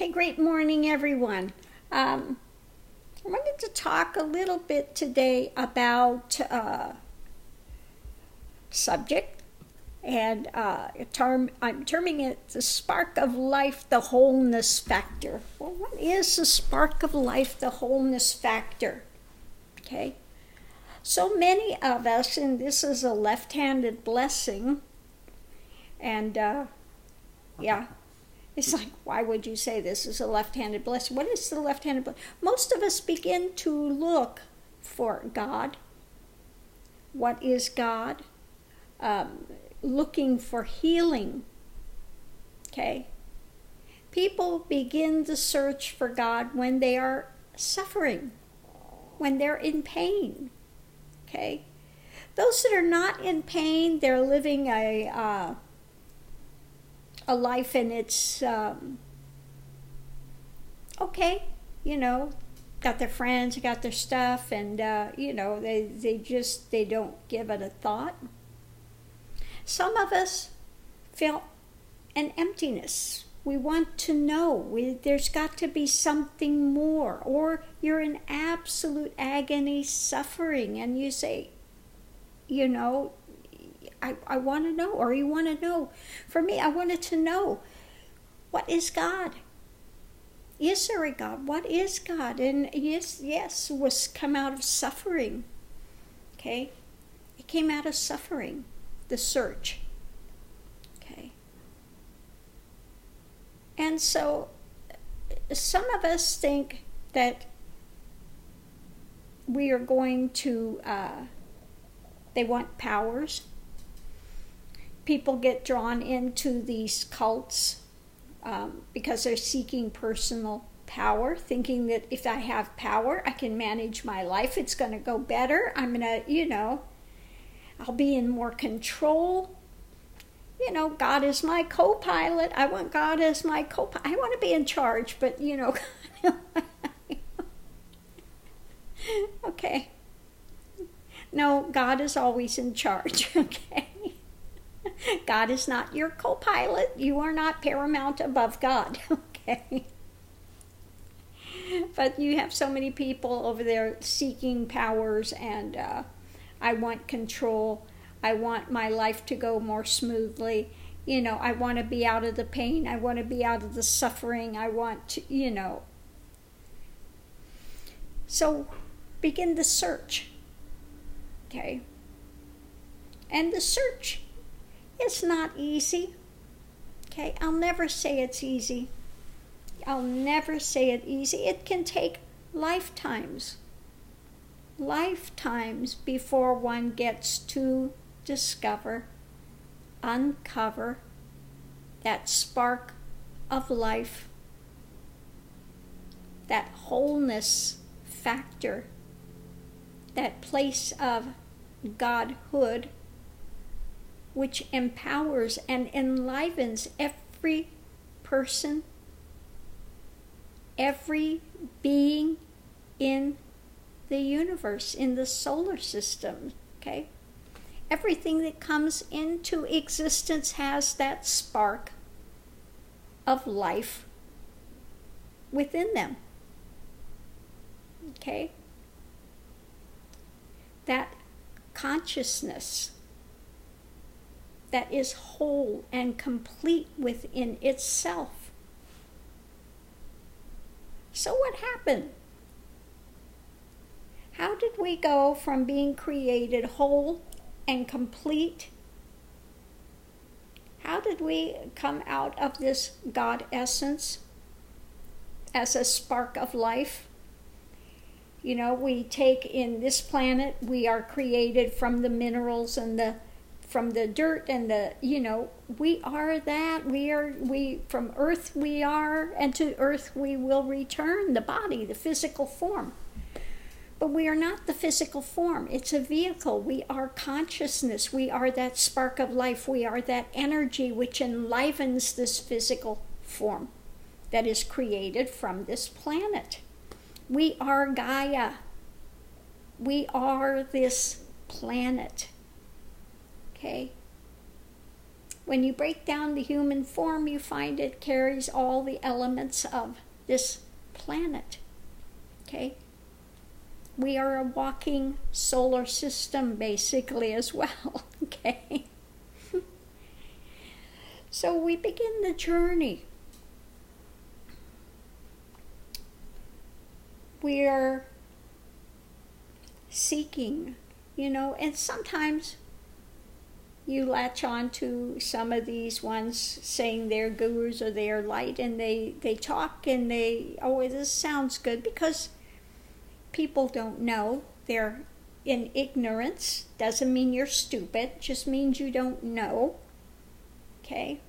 Okay, great morning, everyone. I wanted to talk a little bit today about subject, and I'm terming it the spark of life, the wholeness factor. Well, what is the spark of life, the wholeness factor? Okay, so many of us, and this is a left-handed blessing, and it's like, why would you say this is a left-handed blessing? What is the left-handed blessing? Most of us begin to look for God. What is God? Looking for healing. Okay? People begin to search for God when they are suffering, when they're in pain. Okay? Those that are not in pain, they're living a life, and it's okay, got their friends, got their stuff, and they don't give it a thought. Some of us feel an emptiness. We want to know. There's got to be something more. Or you're in absolute agony, suffering, and you say, I want to know, or you want to know. For me, I wanted to know, what is God? Is there a God? What is God? And yes, was come out of suffering. Okay? It came out of suffering, the search. Okay? And so, some of us think that we are going to, they want powers. People get drawn into these cults because they're seeking personal power, thinking that if I have power, I can manage my life. It's going to go better. I'm going to, I'll be in more control. God is my co-pilot. I want God as my co-pilot. I want to be in charge, but, okay. No, God is always in charge, okay? God is not your co-pilot. You are not paramount above God, okay? But you have so many people over there seeking powers, and I want control. I want my life to go more smoothly. I want to be out of the pain. I want to be out of the suffering. I want to, So begin the search, okay? And the search, it's not easy, okay? I'll never say it's easy. I'll never say it easy. It can take lifetimes before one gets to discover, uncover that spark of life, that wholeness factor, that place of Godhood, which empowers and enlivens every person, every being in the universe, in the solar system, okay? Everything that comes into existence has that spark of life within them, okay? That consciousness that is whole and complete within itself. So what happened? How did we go from being created whole and complete? How did we come out of this God essence as a spark of life? We take in this planet, we are created from the minerals and from the dirt and we are that. We from earth we are, and to earth we will return, the body, the physical form. But we are not the physical form. It's a vehicle. We are consciousness. We are that spark of life. We are that energy which enlivens this physical form that is created from this planet. We are Gaia. We are this planet. Okay? When you break down the human form, you find it carries all the elements of this planet. Okay? We are a walking solar system, basically, as well. Okay? So we begin the journey. We are seeking, and sometimes you latch on to some of these ones saying they're gurus or they're light, and they talk and this sounds good, because people don't know. They're in ignorance. Doesn't mean you're stupid, just means you don't know. Okay?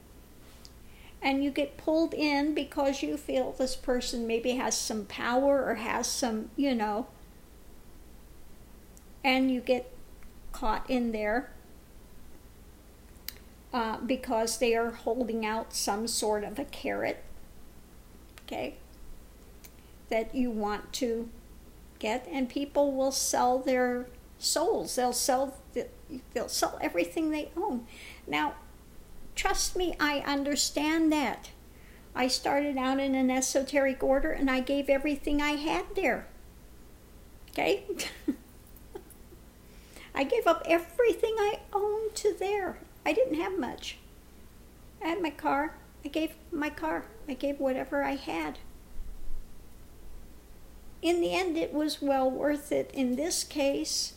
And you get pulled in because you feel this person maybe has some power or has some, and you get caught in there because they are holding out some sort of a carrot, okay, that you want to get, and people will sell their souls. They'll sell everything they own. Now, trust me, I understand that. I started out in an esoteric order, and I gave everything I had there. Okay? I gave up everything I owned to there. I didn't have much. I had my car. I gave my car. I gave whatever I had. In the end, it was well worth it in this case.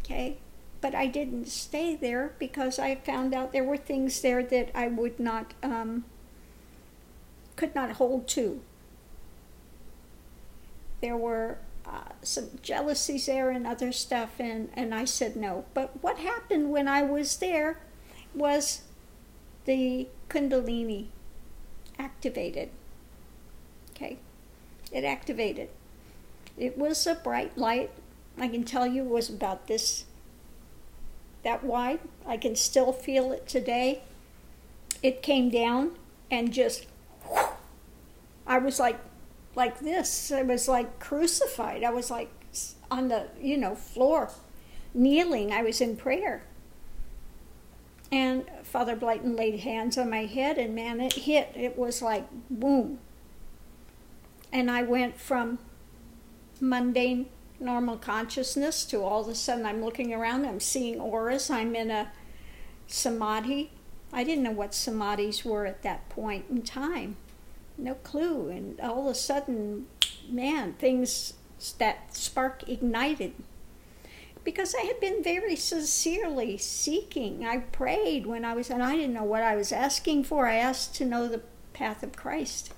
Okay? But I didn't stay there, because I found out there were things there that I would not, could not hold to. There were some jealousies there and other stuff, and I said no. But what happened when I was there was the Kundalini activated. Okay? It activated. It was a bright light. I can tell you it was about that wide. I can still feel it today. It came down and just, I was like this. I was like crucified. I was like on the, floor, kneeling. I was in prayer. And Father Blyton laid hands on my head, and man, it hit. It was like boom. And I went from mundane, normal consciousness to all of a sudden I'm looking around, I'm seeing auras, I'm in a samadhi. I didn't know what samadhis were at that point in time. No clue. And all of a sudden, man, things, that spark ignited. Because I had been very sincerely seeking. I prayed when I was, and I didn't know what I was asking for. I asked to know the path of Christ.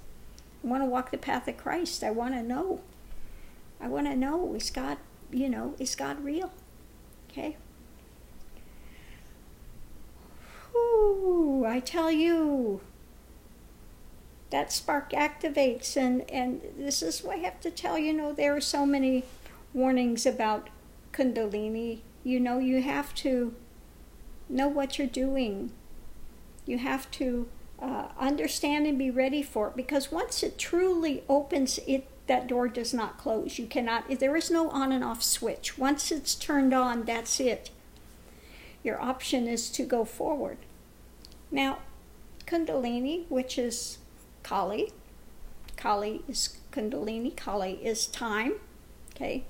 I want to walk the path of Christ. I want to know. I want to know, is God, is God real? Okay? Whew, I tell you, that spark activates, and this is what I have to tell you. There are so many warnings about Kundalini. You have to know what you're doing. You have to understand and be ready for it, because once it truly opens, that door does not close. You cannot, there is no on and off switch. Once it's turned on, that's it. Your option is to go forward. Now, Kundalini, which is Kali is Kundalini, Kali is time, okay?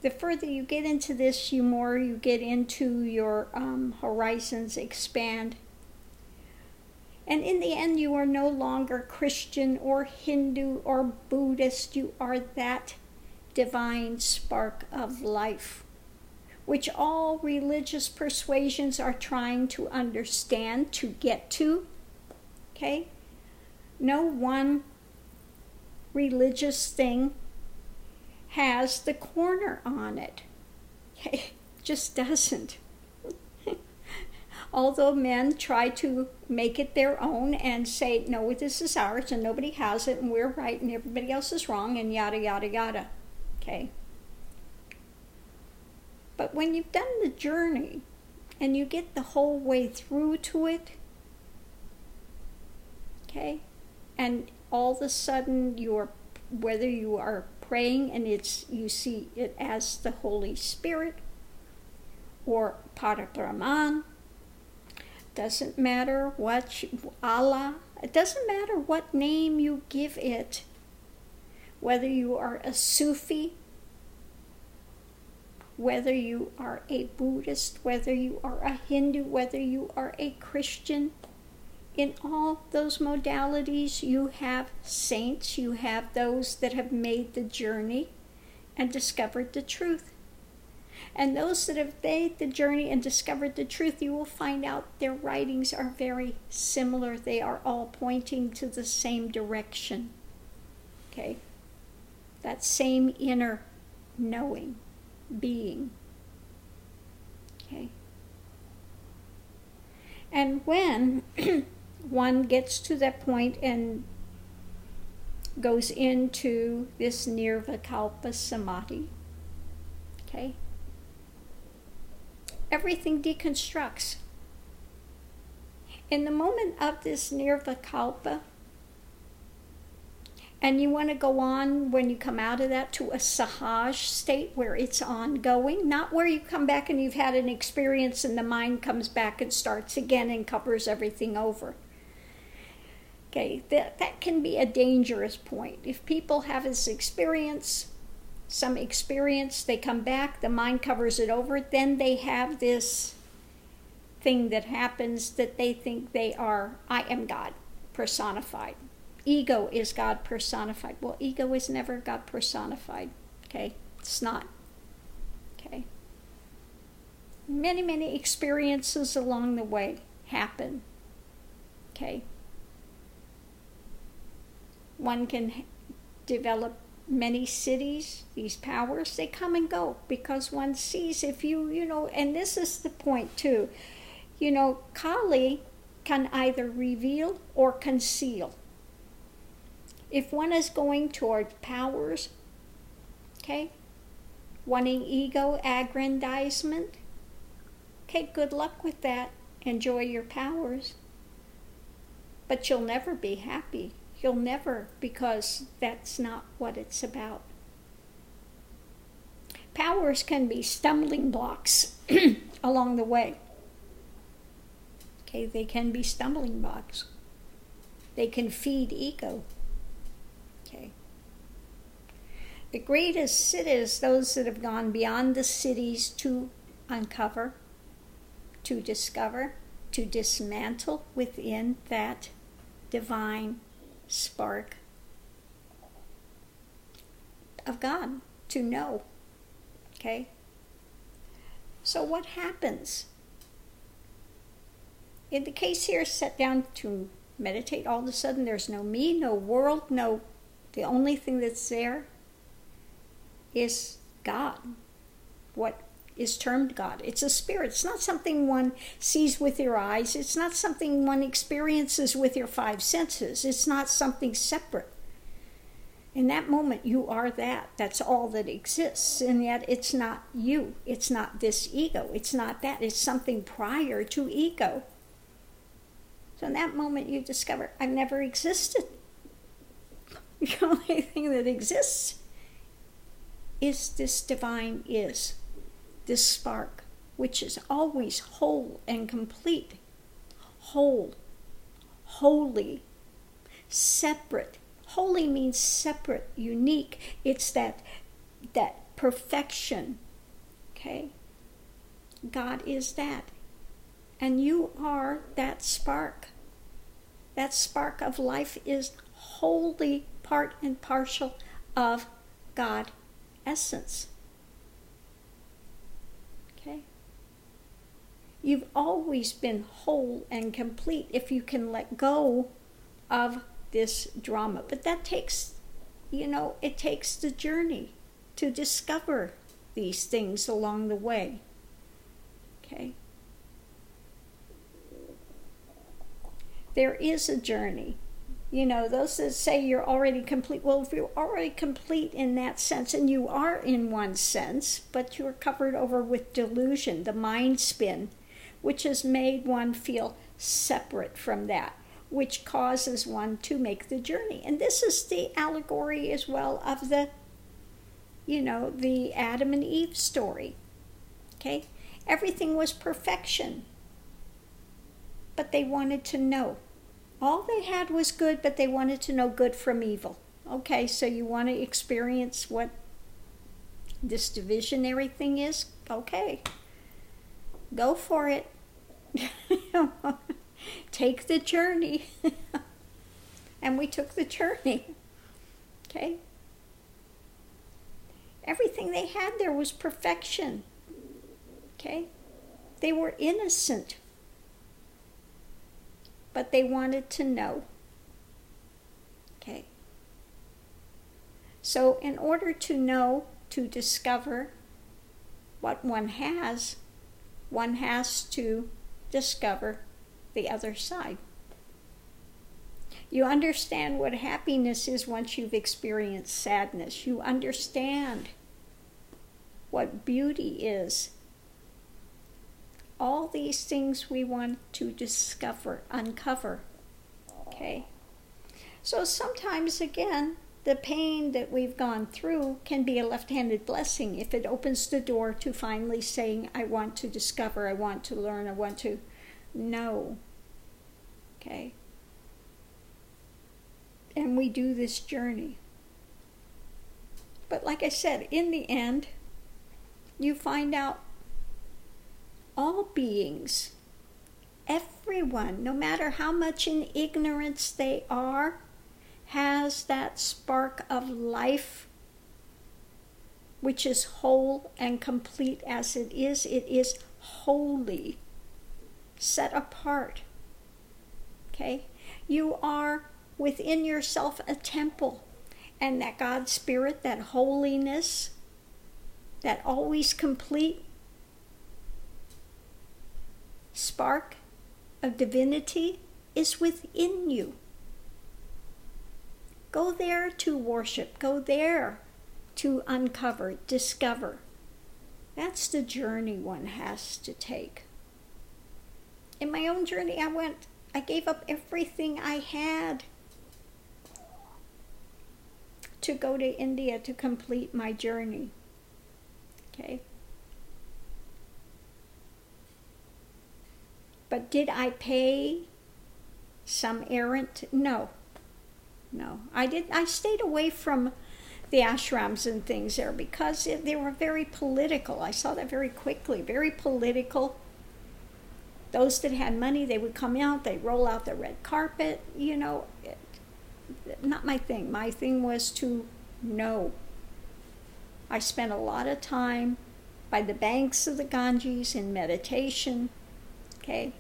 The further you get into this, the more you get into your horizons expand. And in the end, you are no longer Christian or Hindu or Buddhist. You are that divine spark of life, which all religious persuasions are trying to understand, to get to. Okay? No one religious thing has the corner on it. Okay? Just doesn't. Although men try to make it their own and say, no, this is ours and nobody has it and we're right and everybody else is wrong and yada, yada, yada. Okay? But when you've done the journey and you get the whole way through to it, okay, and all of a sudden whether you are praying and you see it as the Holy Spirit or Parabrahman, Doesn't matter Allah, it doesn't matter what name you give it. Whether you are a Sufi, whether you are a Buddhist, whether you are a Hindu, whether you are a Christian, in all those modalities you have saints, you have those that have made the journey and discovered the truth. And those that have made the journey and discovered the truth, you will find out their writings are very similar. They are all pointing to the same direction. Okay? That same inner knowing, being. Okay? And when one gets to that point and goes into this nirvikalpa samadhi, okay, everything deconstructs. In the moment of this nirvikalpa, and you want to go on when you come out of that to a sahaj state where it's ongoing, not where you come back and you've had an experience and the mind comes back and starts again and covers everything over. Okay, that can be a dangerous point. If people have this experience, some experience, they come back, the mind covers it over, then they have this thing that happens that they think they are, I am God personified. Ego is God personified. Well, ego is never God personified. Okay, it's not. Okay. Many, many experiences along the way happen. Okay. One can develop many cities, these powers, they come and go because one sees if you know, and this is the point too, Kali can either reveal or conceal. If one is going toward powers, okay, wanting ego aggrandizement, okay, good luck with that. Enjoy your powers. But you'll never be happy. You'll never, because that's not what it's about. Powers can be stumbling blocks along the way. Okay, they can be stumbling blocks. They can feed ego. Okay. The greatest siddhis, those that have gone beyond the cities to uncover, to discover, to dismantle within that divine spark of God, to know. Okay? So what happens? In the case here, set down to meditate, all of a sudden there's no me, no world, the only thing that's there is God. What is termed God. It's a spirit. It's not something one sees with your eyes. It's not something one experiences with your five senses. It's not something separate. In that moment, you are that. That's all that exists. And yet, it's not you. It's not this ego. It's not that. It's something prior to ego. So in that moment, you discover, I've never existed. The only thing that exists is this divine is. This spark, which is always whole and complete. Whole, holy, separate. Holy means separate, unique. It's that perfection. Okay? God is that. And you are that spark. That spark of life is wholly part and parcel of God essence. Okay? You've always been whole and complete if you can let go of this drama. But that takes, it takes the journey to discover these things along the way. Okay? There is a journey. Those that say you're already complete, well, if you're already complete in that sense, and you are in one sense, but you're covered over with delusion, the mind spin, which has made one feel separate from that, which causes one to make the journey. And this is the allegory as well of the Adam and Eve story. Okay? Everything was perfection. but they wanted to know. All they had was good, but they wanted to know good from evil. Okay, so you want to experience what this divisionary thing is? Okay, go for it. Take the journey. And we took the journey. Okay? Everything they had there was perfection. Okay? They were innocent. But they wanted to know. Okay? So in order to know, to discover what one has to discover the other side. You understand what happiness is once you've experienced sadness. You understand what beauty is. All these things we want to discover, uncover. Okay? So sometimes, again, the pain that we've gone through can be a left-handed blessing if it opens the door to finally saying, I want to discover, I want to learn, I want to know. Okay? And we do this journey. But like I said, in the end, you find out all beings, everyone, no matter how much in ignorance they are, has that spark of life, which is whole and complete as it is. It is holy, set apart. Okay? You are within yourself a temple, and that God Spirit, that holiness, that always complete spark of divinity is within you. Go there to worship. Go there to uncover, discover. That's the journey one has to take. In my own journey, I gave up everything I had to go to India to complete my journey. Okay? But did I pay some errant? No. I stayed away from the ashrams and things there because they were very political. I saw that very quickly, very political. Those that had money, they would come out, they'd roll out the red carpet, not my thing. My thing was to know. I spent a lot of time by the banks of the Ganges in meditation. Okay?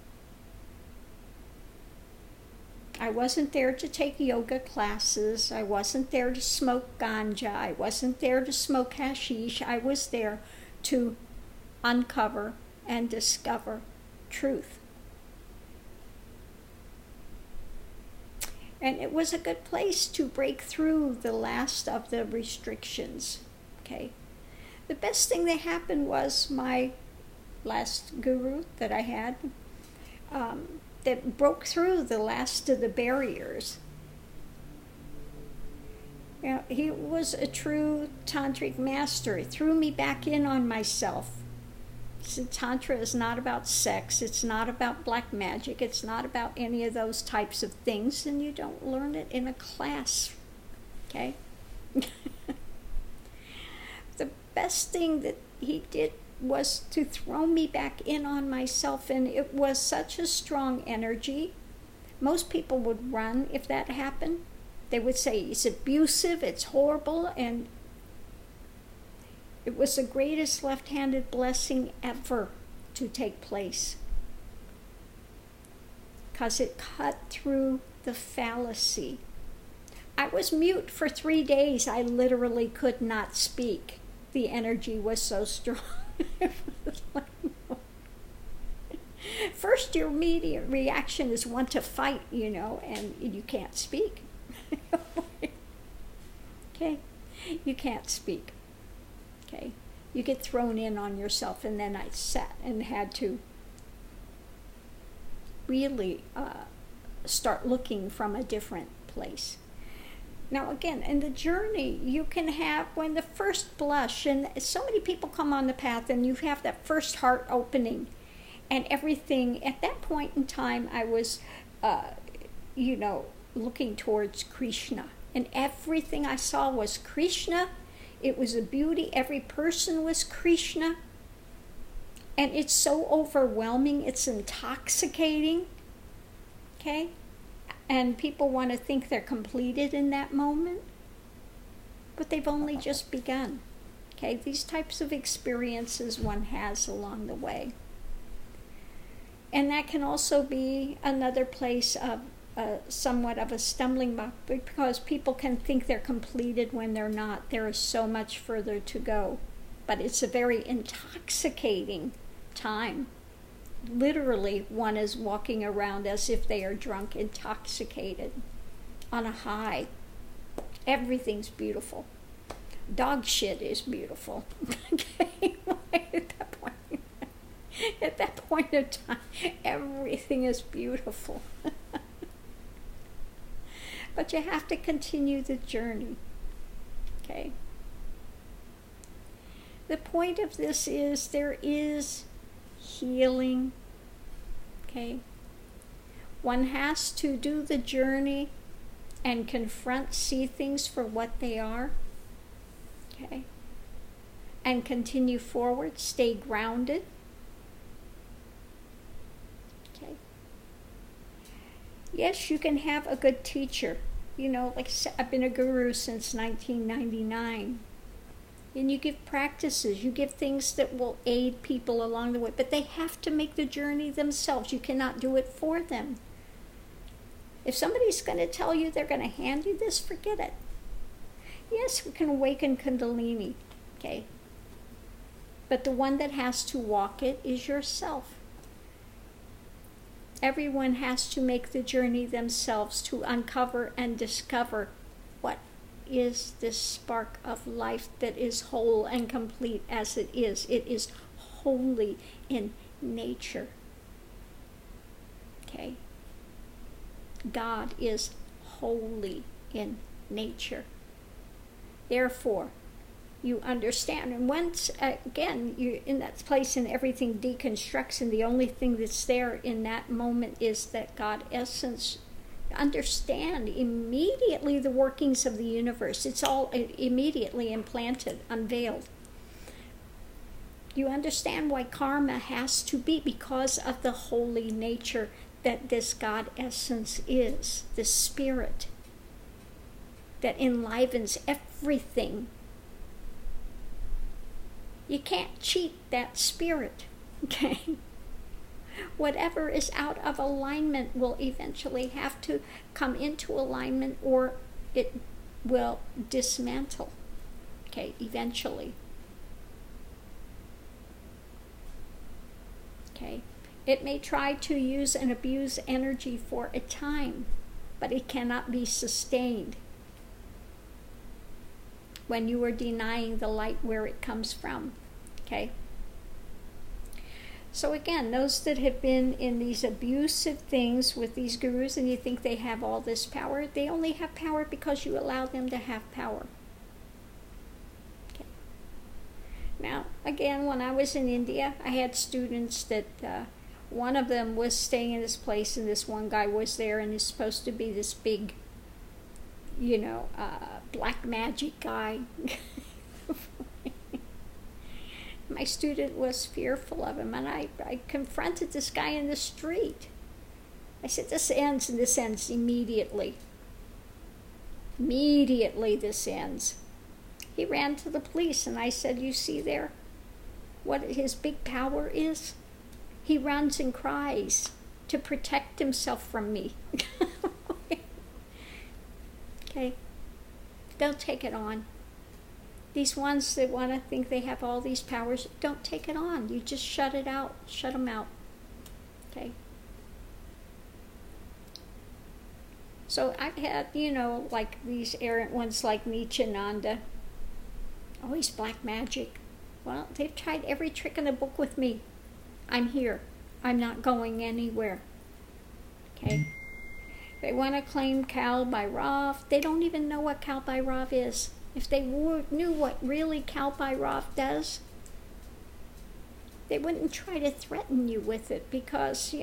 I wasn't there to take yoga classes. I wasn't there to smoke ganja. I wasn't there to smoke hashish. I was there to uncover and discover truth. And it was a good place to break through the last of the restrictions. Okay? The best thing that happened was my last guru that I had, that broke through the last of the barriers. He was a true tantric master. He threw me back in on myself. So Tantra is not about sex. It's not about black magic. It's not about any of those types of things, and you don't learn it in a class. Okay? The best thing that he did was to throw me back in on myself, and it was such a strong energy. Most people would run if that happened. They would say it's abusive, it's horrible, and it was the greatest left-handed blessing ever to take place, because it cut through the fallacy. I was mute for 3 days. I literally could not speak. The energy was so strong. First, your immediate reaction is want to fight, and you can't speak. Okay? You can't speak. Okay? You get thrown in on yourself, and then I sat and had to really start looking from a different place. Now again, in the journey, you can have, when the first blush, and so many people come on the path and you have that first heart opening, And everything, at that point in time, I was, looking towards Krishna. And everything I saw was Krishna. It was a beauty. Every person was Krishna. And it's so overwhelming. It's intoxicating. Okay? And people want to think they're completed in that moment. But they've only just begun. Okay? These types of experiences one has along the way. And that can also be another place of somewhat of a stumbling block, because people can think they're completed when they're not. There is so much further to go. But it's a very intoxicating time. Literally, one is walking around as if they are drunk, intoxicated, on a high. Everything's beautiful. Dog shit is beautiful. Okay? At that point in time, everything is beautiful. But you have to continue the journey. Okay? The point of this is there is healing. Okay? One has to do the journey and confront, see things for what they are. Okay? And continue forward, stay grounded. Okay? Yes, you can have a good teacher. Like I said, I've been a guru since 1999. And you give practices, you give things that will aid people along the way, but they have to make the journey themselves. You cannot do it for them. If somebody's going to tell you they're going to hand you this, forget it. Yes, we can awaken Kundalini, okay? But the one that has to walk it is yourself. Everyone has to make the journey themselves to uncover and discover what is this spark of life that is whole and complete as it is. It is wholly in nature. Okay? God is wholly in nature. Therefore, you understand. And once, again, you're in that place and everything deconstructs, and the only thing that's there in that moment is that God essence. Understand immediately the workings of the universe. It's all immediately implanted, unveiled. You understand why karma has to be, because of the holy nature that this God essence is, the spirit that enlivens everything. You can't cheat that spirit, okay? Whatever is out of alignment will eventually have to come into alignment, or it will dismantle, okay, eventually. Okay? It may try to use and abuse energy for a time, but it cannot be sustained when you are denying the light where it comes from. Okay? So again, those that have been in these abusive things with these gurus and you think they have all this power, they only have power because you allow them to have power. Okay. Now, again, when I was in India, I had students that one of them was staying in this place, and this one guy was there, and he's supposed to be this big, black magic guy. My student was fearful of him, and I confronted this guy in the street. I said, this ends, and this ends immediately. Immediately this ends. He ran to the police, and I said, you see there what his big power is? He runs and cries to protect himself from me. Okay? Don't take it on. These ones that want to think they have all these powers, don't take it on. You just shut it out. Shut them out. Okay? So I've had, like these errant ones like Nityananda. Oh, he's black magic. Well, they've tried every trick in the book with me. I'm here. I'm not going anywhere. Okay? They want to claim Kal Bhairav. They don't even know what Kal Bhairav is. If they knew what really Kal Bhairav does, They wouldn't try to threaten you with it because,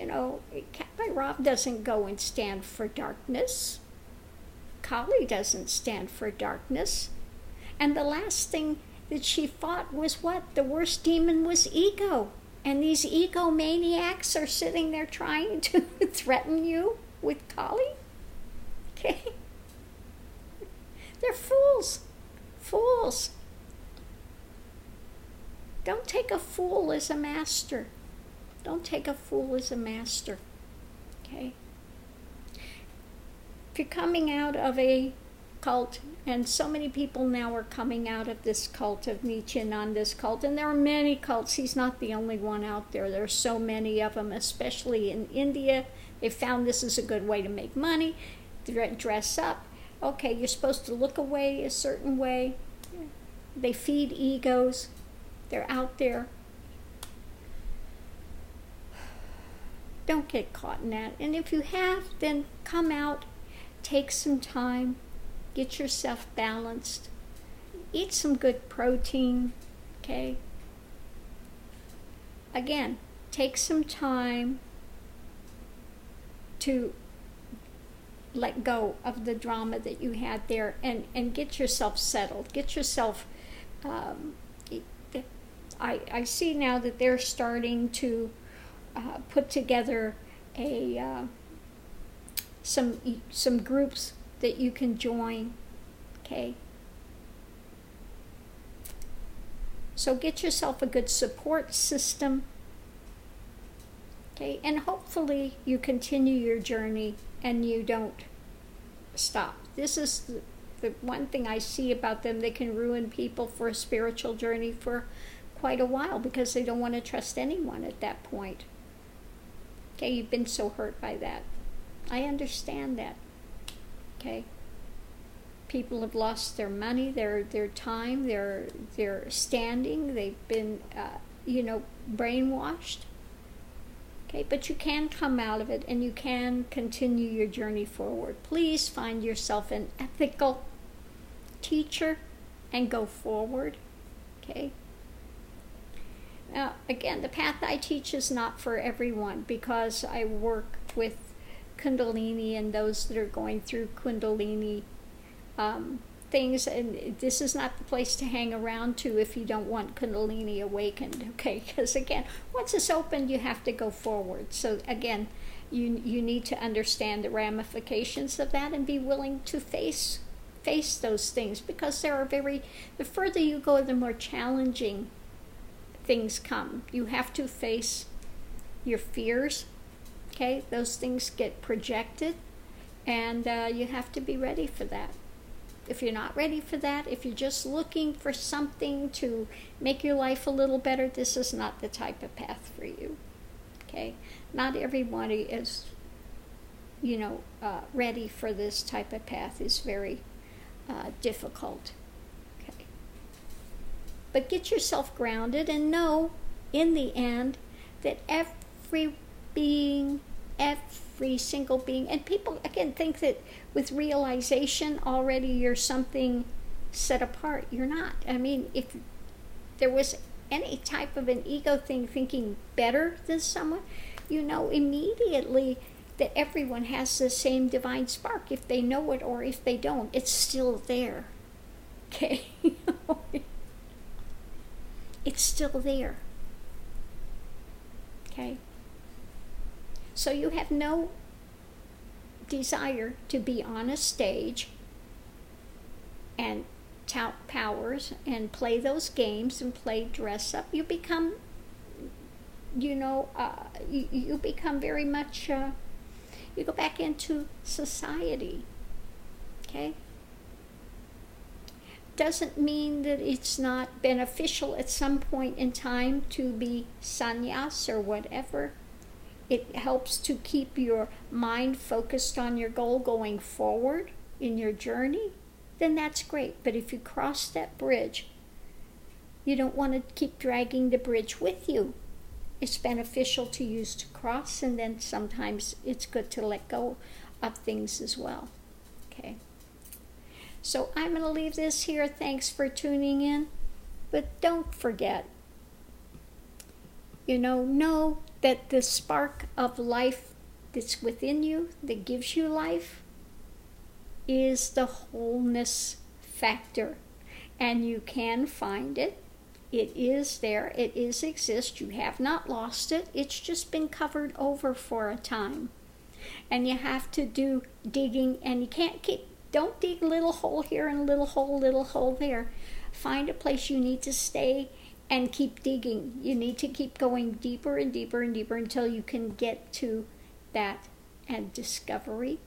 Cat Rob doesn't go and stand for darkness. Kali doesn't stand for darkness. And the last thing that she fought was what? The worst demon was ego. And these egomaniacs are sitting there trying to threaten you with Kali? Okay? They're fools. Fools. Don't take a fool as a master. Don't take a fool as a master. Okay? If you're coming out of a cult, and so many people now are coming out of this cult of Nietzscheananda's cult, and there are many cults. He's not the only one out there. There are so many of them, especially in India. They found this is a good way to make money, dress up. Okay, you're supposed to look away a certain way. They feed egos. They're out there. Don't get caught in that. And if you have, then come out, take some time, get yourself balanced, eat some good protein, okay? Again, take some time to let go of the drama that you had there and get yourself settled. Get yourself, I see now that they're starting to put together some groups that you can join, okay? So get yourself a good support system, okay? And hopefully you continue your journey and you don't stop. This is the one thing I see about them. They can ruin people for a spiritual journey for quite a while because they don't want to trust anyone at that point. Okay, you've been so hurt by that. I understand that. Okay, people have lost their money, their time, their standing. They've been, brainwashed. Okay, but you can come out of it and you can continue your journey forward. Please find yourself an ethical teacher and go forward. Okay. Now, again, the path I teach is not for everyone because I work with Kundalini and those that are going through Kundalini things, and this is not the place to hang around to if you don't want Kundalini awakened, okay? Because again, once it's opened, you have to go forward. So again, you need to understand the ramifications of that and be willing to face those things, because the further you go, the more challenging things come. You have to face your fears. Okay, those things get projected, and you have to be ready for that. If you're not ready for that, if you're just looking for something to make your life a little better, this is not the type of path for you. Okay, not everybody is, ready for this type of path. It's very difficult. Okay, but get yourself grounded and know, in the end, that every single being, and people again think that with realization already you're something set apart. You're not. I mean, if there was any type of an ego thing, thinking better than someone, immediately that everyone has the same divine spark. If they know it or if they don't, it's still there. Okay? It's still there. Okay? So you have no desire to be on a stage and tout powers and play those games and play dress up. You become, you become very much, you go back into society. Okay? Doesn't mean that it's not beneficial at some point in time to be sannyas or whatever. It helps to keep your mind focused on your goal going forward in your journey, then that's great. But if you cross that bridge, you don't want to keep dragging the bridge with you. It's beneficial to use to cross, and then sometimes it's good to let go of things as well. Okay. So I'm going to leave this here. Thanks for tuning in. But don't forget, Know that the spark of life that's within you, that gives you life, is the wholeness factor. And you can find it. It is there. It exists. You have not lost it. It's just been covered over for a time. And you have to do digging, and you don't dig a little hole here and a little hole there. Find a place you need to stay and keep digging. You need to keep going deeper and deeper and deeper until you can get to that and discovery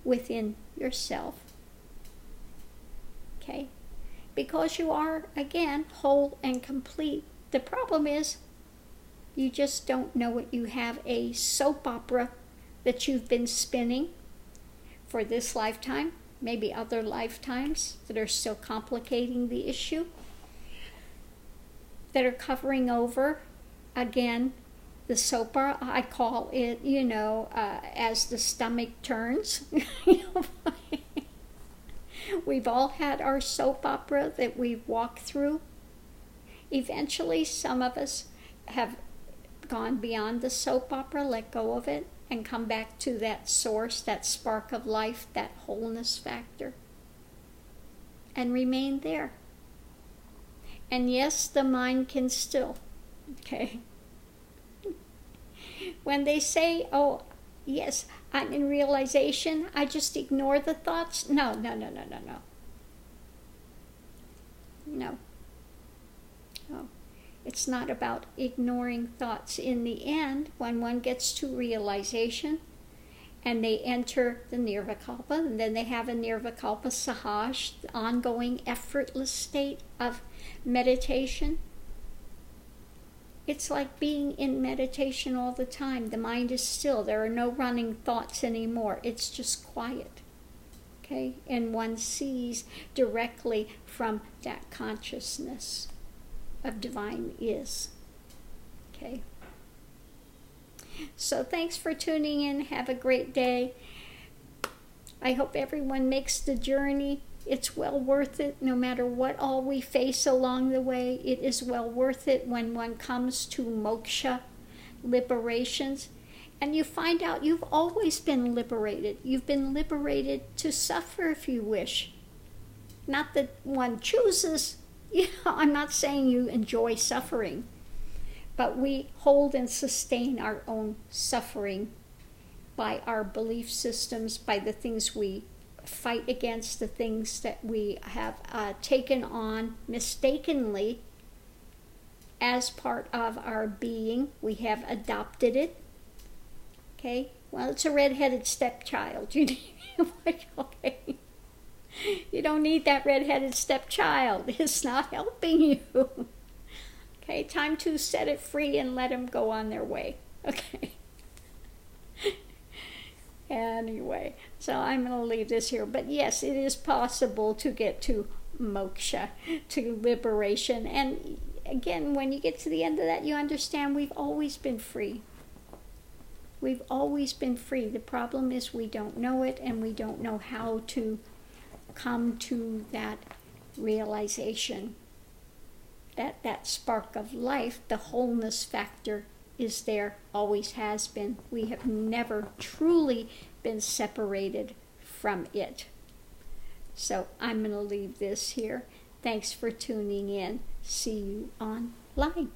within yourself. Okay? Because you are, again, whole and complete. The problem is you just don't know it. You have a soap opera that you've been spinning for this lifetime, maybe other lifetimes that are still complicating the issue, that are covering over, again, the soap opera. I call it, as the stomach turns. We've all had our soap opera that we've walked through. Eventually, some of us have gone beyond the soap opera, let go of it, and come back to that source, that spark of life, that wholeness factor, and remain there. And yes, the mind can still, okay? When they say, oh, yes, I'm in realization, I just ignore the thoughts. No. It's not about ignoring thoughts. In the end, when one gets to realization and they enter the nirvikalpa, and then they have a nirvikalpa sahaj, the ongoing effortless state of meditation, it's like being in meditation all the time. The mind is still. There are no running thoughts anymore. It's just quiet. Okay? And one sees directly from that consciousness of divine is. Okay? So thanks for tuning in. Have a great day. I hope everyone makes the journey. It's well worth it, no matter what all we face along the way. It is well worth it when one comes to moksha, liberations, and you find out you've always been liberated. You've been liberated to suffer if you wish. Not that one chooses. I'm not saying you enjoy suffering, but we hold and sustain our own suffering by our belief systems, by the things we fight against, the things that we have taken on mistakenly as part of our being. We have adopted it. Okay? Well, it's a red-headed stepchild. Okay. You don't need that red-headed stepchild. It's not helping you. Okay, time to set it free and let them go on their way. Okay. Anyway, so I'm going to leave this here. But yes, it is possible to get to moksha, to liberation. And again, when you get to the end of that, you understand we've always been free. We've always been free. The problem is we don't know it, and we don't know how to come to that realization. That spark of life, the wholeness factor, is there, always has been. We have never truly been separated from it. So I'm going to leave this here. Thanks for tuning in. See you online.